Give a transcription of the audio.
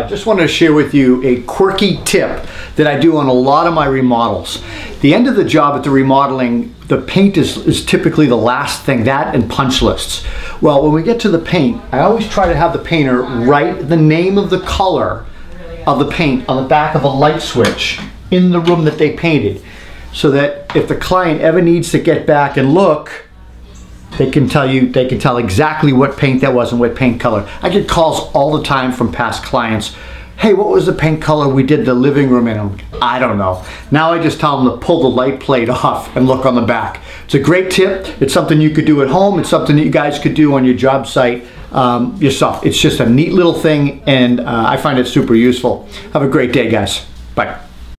just wanted to share with you a quirky tip that I do on a lot of my remodels. The end of the job at the remodeling, the paint is typically the last thing, that and punch lists. Well, when we get to the paint, I always try to have the painter write the name of the color of the paint on the back of a light switch in the room that they painted, so that if the client ever needs to get back and look, they can tell exactly what paint that was and what paint color. I get calls all the time from past clients. Hey, what was the paint color we did the living room in? I don't know. Now I just tell them to pull the light plate off and look on the back. It's a great tip. It's something you could do at home. It's something that you guys could do on your job site yourself. It's just a neat little thing, and I find it super useful. Have a great day, guys. Bye.